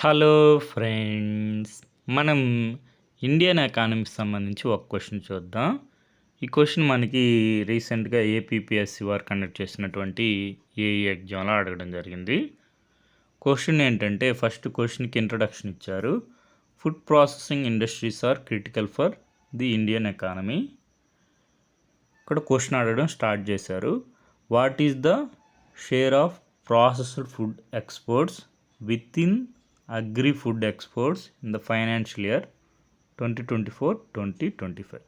Hello friends, మనం Indian ఎకానమీకి సంబంధించి ఒక క్వశ్చన్ చూద్దాం. ఈ క్వశ్చన్ మనకి రీసెంట్గా ఏపీపీఎస్సీ వారు కండక్ట్ చేసినటువంటి ఏఈ ఎగ్జామ్లో అడగడం జరిగింది. క్వశ్చన్ ఏంటంటే, ఫస్ట్ క్వశ్చన్కి ఇంట్రడక్షన్ ఇచ్చారు. Food processing industries are critical for the Indian economy. ఇక్కడ క్వశ్చన్ అడగడం స్టార్ట్ చేశారు. What is the share of processed food exports with in agri food exports in the financial year 2024-2025.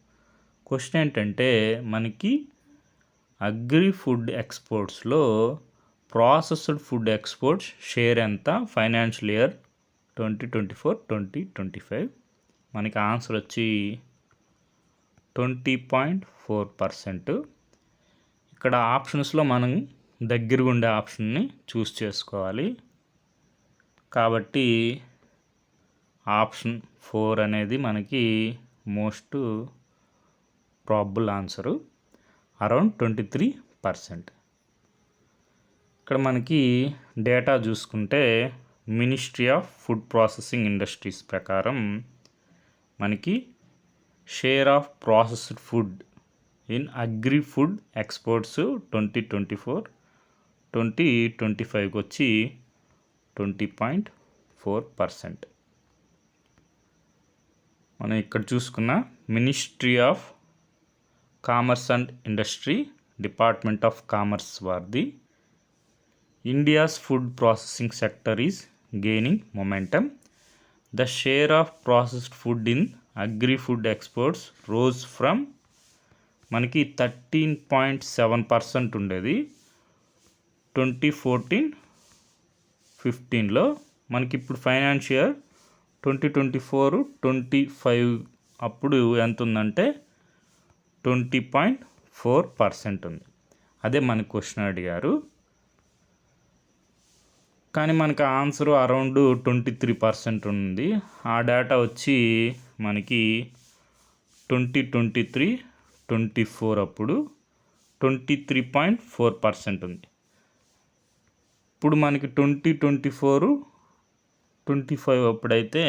Question ఏంటంటే, మనకి agri food ఎక్స్పోర్ట్స్లో processed food exports share ఎంత financial year 2024-2025. మనకి answer వచ్చి 20.4%. ఇక్కడ ఆప్షన్స్లో మనం దగ్గరగా ఉండే ఆప్షన్ని చూస్ చేసుకోవాలి. కాబట్టి ఆప్షన్ 4 అనేది మనకి మోస్ట్ ప్రాబబుల్ ఆన్సరు, అరౌండ్ 23%. ఇక్కడ మనకి డేటా చూసుకుంటే ministry of food processing industries ప్రకారం మనకి share of processed food in agri food exports 2024-2025కి వచ్చి 20.4%. మనం ఇక్కడ చూసుకున్న ministry of commerce and industry, department of commerce వారిది, India's food processing sector is gaining momentum. The share of processed food in agri food exports rose from మనకి 13.7% ఉండేది 2014-15లో. మనకి ఇప్పుడు ఫైనాన్షియల్ 2024-25 అప్పుడు ఎంత ఉందంటే 20.4% ఉంది. అదే మనకి క్వశ్చన్ అడిగారు. కానీ మనకి ఆన్సర్ అరౌండ్ 23% ఉంది. ఆ డేటా వచ్చి మనకి 2023-24 అప్పుడు 23.4% ఉంది. ఇప్పుడు మనకి 2024-25 అప్పుడైతే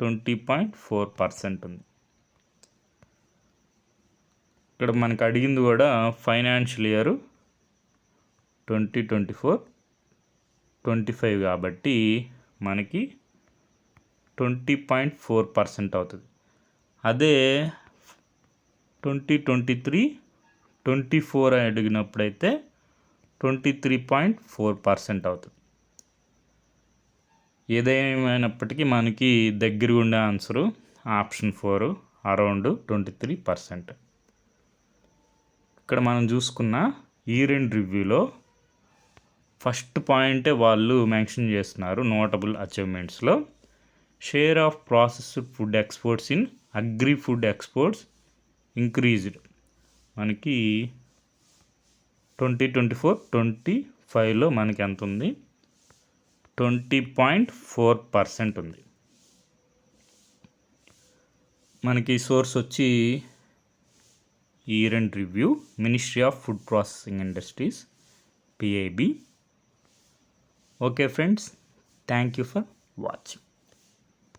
20.4% ఉంది. ఇక్కడ మనకి అడిగింది కూడా ఫైనాన్షియల్ ఇయర్ 2024-25 కాబట్టి మనకి 20.4% అవుతుంది. అదే 2023-24 అడిగినప్పుడైతే 23.4% అవుతుంది. ఏదేమైనప్పటికీ మనకి దగ్గర ఉండే ఆన్సరు ఆప్షన్ 4, అరౌండ్ 23%. ఇక్కడ మనం చూసుకున్న ఇయర్ ఎండ్ రివ్యూలో ఫస్ట్ పాయింటే వాళ్ళు మెన్షన్ చేస్తున్నారు నోటబుల్ అచీవ్మెంట్స్లో. Share of processed food exports in agri food exports increased. మనకి 2024-25లో మనకి ఎంత ఉంది, 20.4% ఉంది. మనకి సోర్స్ వచ్చి year end review, ministry of food processing industries, PIB. Okay friends, thank you for watching.